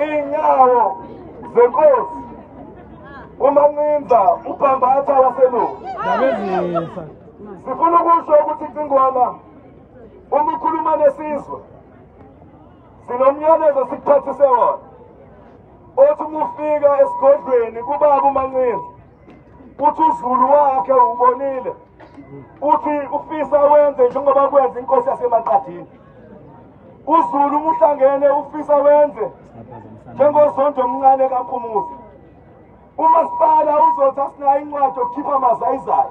inyawo zenkosi uMancinza uBhambatha waselungu. Sifuna ukusho ukuthi Cingwana uma ukhuluma nesizwe sinomyalezo sikuphathise wona. Othi uma ufika esigodlweni kubaba uMancinza uthi uZulu wakhe ubonile uthi ufisa wenze njengoba kwenza inkosi yaseMaqadini. uZulu umuhlangene ufisa wenze njengosonto omncane kaMphumuza. Umasipala uzothi asinayo incwadi yokukhipha amazayizayi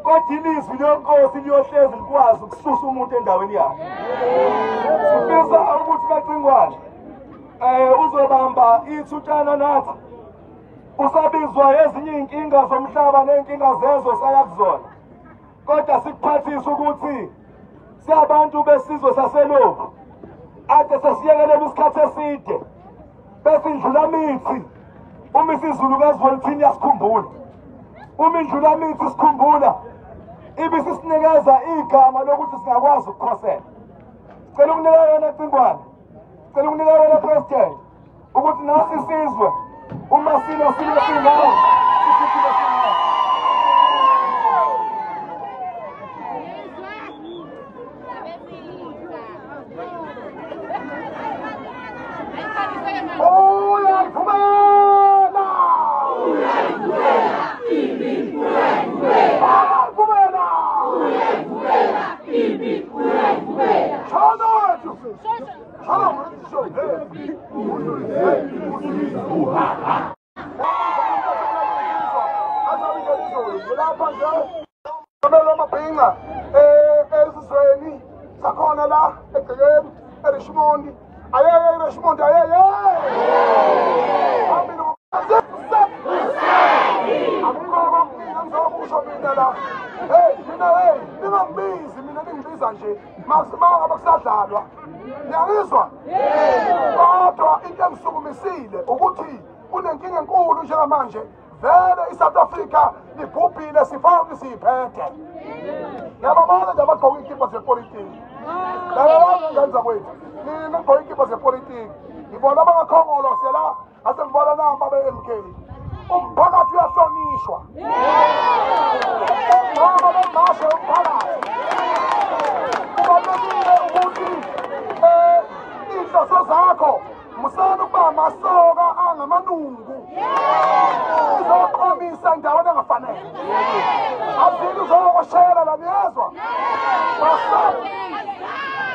kodwa ilizwi lenkosi liyohlezi likwazi ukususa umuntu endaweni yakhe. Sifisa ukuthi kaCingwane uzobamba ithutshana nathi usabizwa ezinye inkinga zomhlaba nenkinga zezo saya kuzona kodwa sikuphathisa ukuthi siyabantu besizwe saselokhu ade sasiyekelela isikhathi eside bese indlula mithi uma isiZulu kaZivolithini yasikhumbula uma indlula mithi sikhumbula ibisisinikeza igama lokuthi singakwazi ukukhosela. Cela ukunika yona Cingwane, cela ukunika yona President ukuthi nasi isizwe uma sinawo sinawo ezizweni sakhona la egcekeni eRishmond ayeye eRishmond ayeye amukho mina la mina ningambizi mina ningibiza nje masimanga abakusadlalwa niyalizwa kodwa into engisukumisile ukuthi kunenkinga enkulu njengamanje vele iSouth Africa libhubhile sifake siyiphethe. Ngiyababona nje abagqoka ikipa zepolitiki. Laba ngenza kwethu. Mina ngigqoka ikipa zepolitiki. Ngibona abangakhongolosela ase ngibona namba be-MK. Umphakathi uyahlonishwa. Ngoba bemashe umphakathi. Kubalulekile ukuthi inhloso zakho musana ukuba amasoka angamanungu. Uzoqomisa endaweni engafanele. Azili uzokoshela la niyezwa.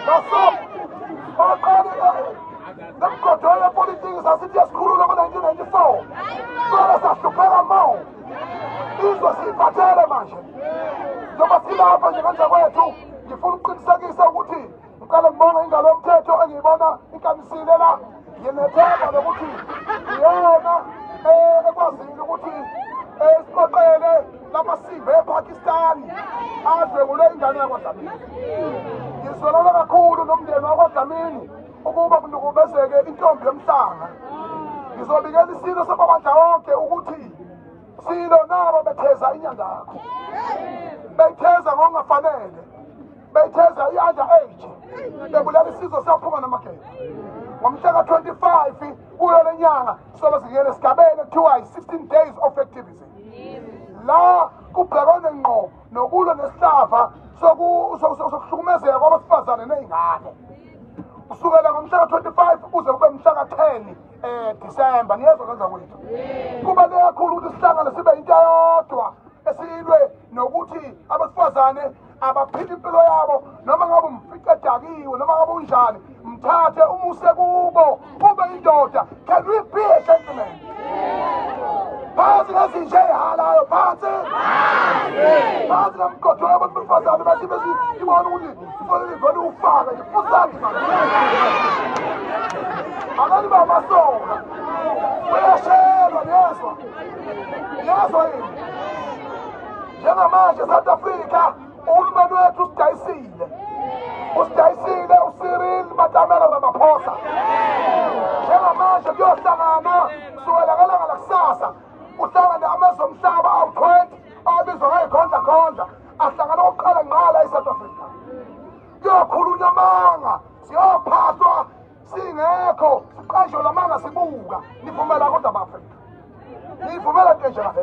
Basop. Baqale namgodolo politiki sasithi yasikhulula ngo-1994. Sole sahlupheka mo. Izwe siyiphathele manje. Njengoba silapha nje kanje kwethu ngifuna ukuqinisekisa ukuthi ngiqale ngibonge ingalo yomthetho engiyibona inkamisile la. Nginethemba lokuthi iyona ekwazile ukuthi siqoqele lamasiko ePakistan adlwengule ingane yakwaDlamini. Ngizolana kakhulu nomndeni wakwaDlamini ukuba kunukubezeke intombi yomhlanga. Ngizobikela isilo sababandla wonke ukuthi silo nabo betheza inyanga yakho. Betheza ngokungafanele. Betheza i-under age. Bebulela isizwe siyaphuma namagebe. Ngomhla ka-25 kuyo le nyanga sobe singena esigabeni ekuthiwa yi-16 days of activism. La kubhekwane ngqo nokulwa nesihlava sokuhlukumezeka kwabesifazane ney'ngane. Kusukela ngomhla ka-25 kuze kube mhla ka-10 Disemba niyezwa kwenza kwethu. Kubaluleke kakhulu ukuthi sihlangane sibe yinto yodwa esilwe nokuthi abesifazane abaphila impilo yabo noma ngabe umfica edakiwe noma ngabe unjani mthathe umuse kubo ube indoda. Can we be a gentleman? Phansi ngezinje ey'halayo phansi phansi namgodolo abantu besifazane bathi besibona ukuthi kufanele vele ufake nje fusaki manje abanye bamasoka uyashelwa niyezwa yini njengamanje South Africa uhulumeni wethu usidayisile uCyril Matamela Ramaphosa. Njengamanje kuyohlangana kusukela ngelanga lakusasa kuhlangane amazwe omhlaba awu-20 abizwa ngey'khondlakhondla ahlangana okokuqala ngqala eSouth Africa. Kuyokhulunywa amanga siyophathwa singekho siqasho lamanga sibuka nivumela kodwa bafika nivumela nje kahle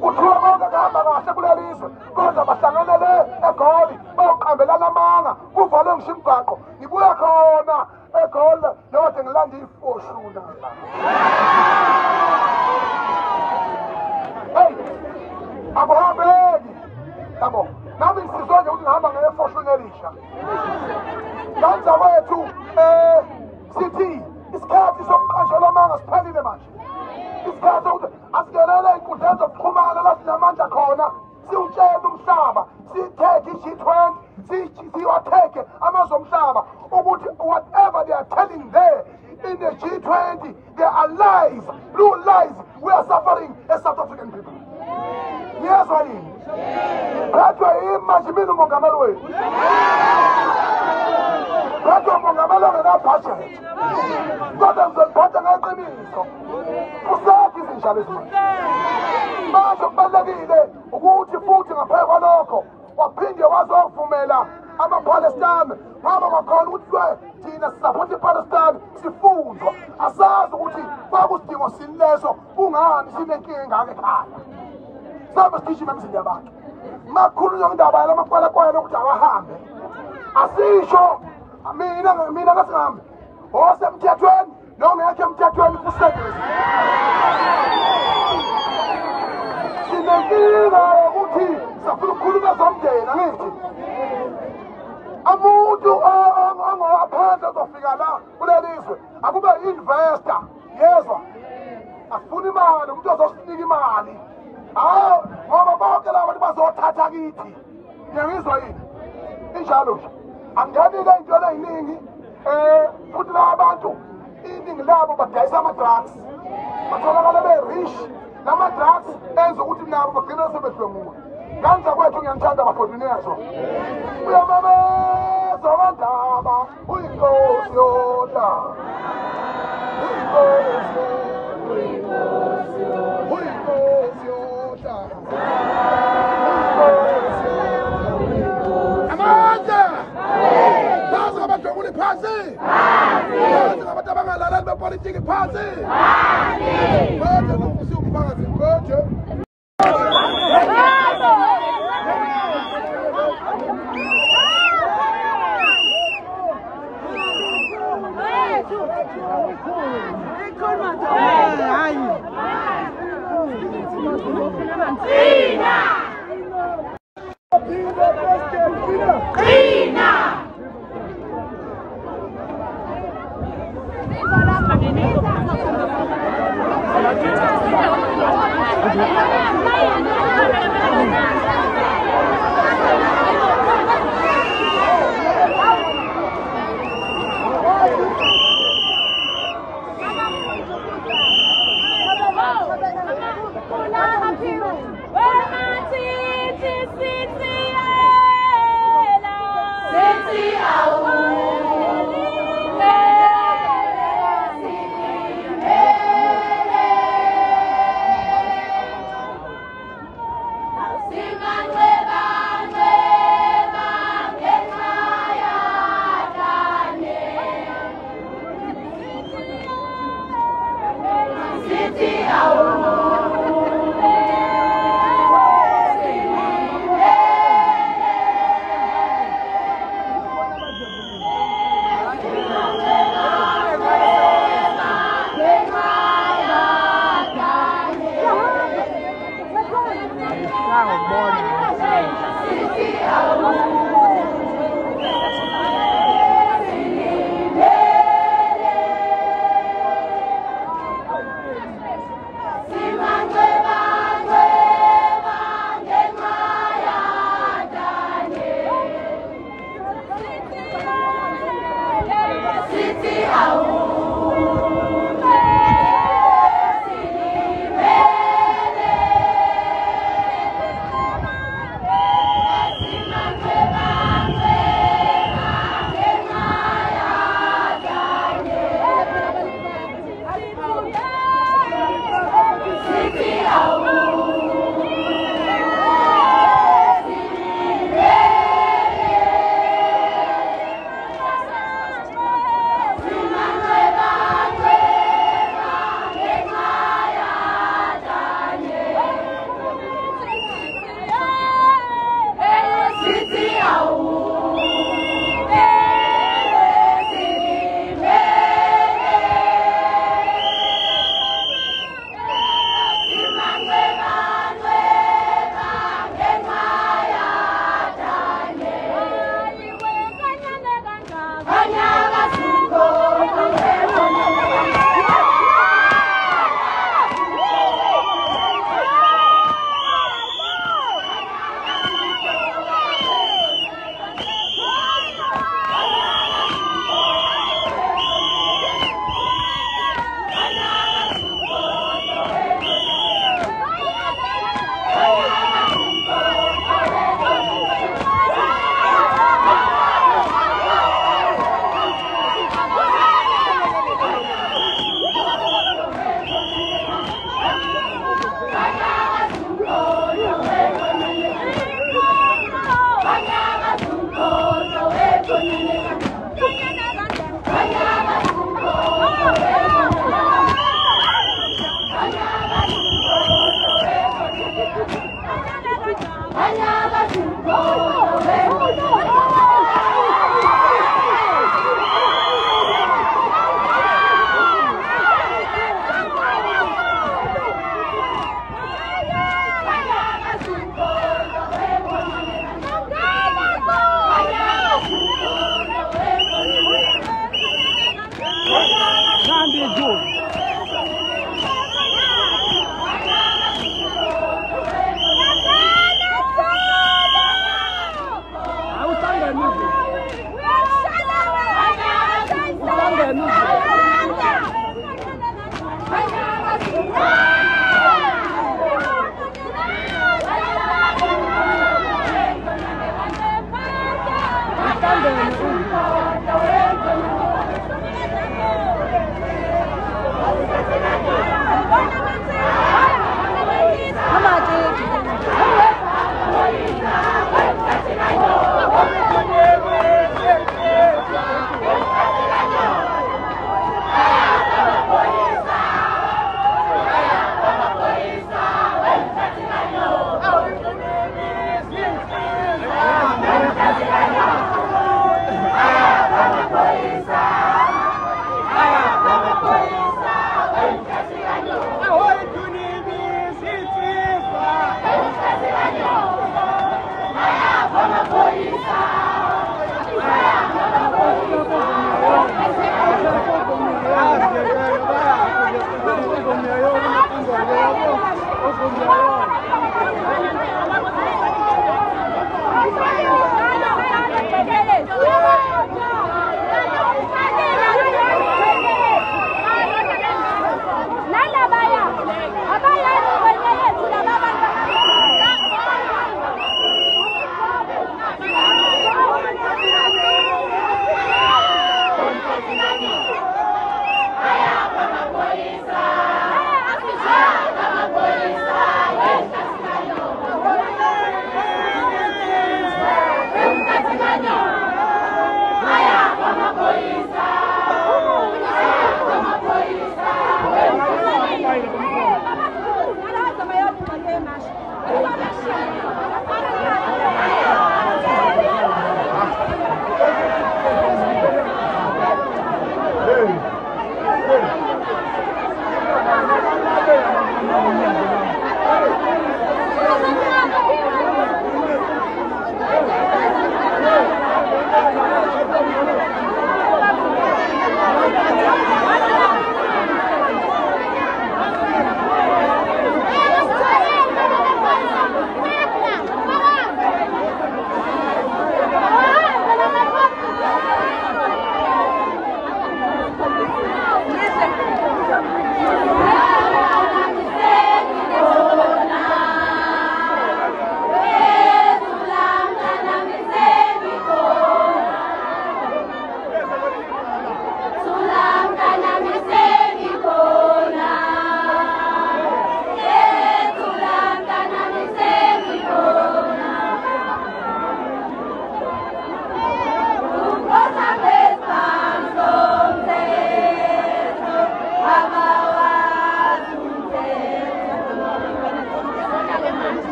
kuthiwa konke kuhamba kahle kuleli izwe kodwa bahlanganele eGoli bayoqambelana amanga kuvalwe ngisho imigwaqo ngibuya khona eGoli lokade ngilanda ifoshuna hey akuhambeki yabo nami ngisizwe nje ukuthi ngihamba ngefoshuna elisha kanza wethu sithi isikhathi sokuqashelwa amanga siphelile manje isikhathi sokuthi asingenele ey'nkundleni zokuxhumana la sinamandla khona siwutshele umhlaba siyitheke i-G20 siwatheke amazwe omhlaba ukuthi whatever they are telling there in the G20 they are lies, blue lies. We are suffering as South African people. Ngiyezwa yini phethwe yini manje mina umongameli wethu phethwe umongameli ongenabhajethi kodwa ngizoliphatha ngeqiniso kusakho izinjalo ezimanje manje kubalulekile ukuthi futhi ngaphezu kwalokho waphinde wazovumela amaPalestine ngoba bakhona ukuthi thina sisapotha iPalestine sifundzwa asazi ukuthi kwakusidingo sileso kungani sinenkinga engaka ekhaya sabe sigijima emizini yabantu makhulunywa ngendaba yalamakwalakwaya lokuthi awahambe asisho mina ngasingahambi osemthethweni nongekho emthethweni kusebenza sinenkinga yokuthi safuna ukukhuluma zomndeni angithi umuntu angaphandle azofika la kulelizwe akube investor yezwa asifuna imali umuntu ozosinika imali hawu ngoba bonke laba bantu bazothatha kithi ngiyangizwa yini injalo nje anganike iy'ntweni ey'ningi futhi laba bantu iningi labo badayisa ama-drugs batholakala be-rich lama-drugs enza ukuthi nabo bagcine sebedlwenguwe kanza kwethu ngiyangithanda bafondini yazo uyamamezwa kandaba uyinkosi yodaba uyinkosi yodaba amandla bazi ngabadlwenguli phansi bazi ngabantu abangalaleli bepolitiki phansi konje nokusi umphakathi konje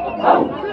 Akamuzwa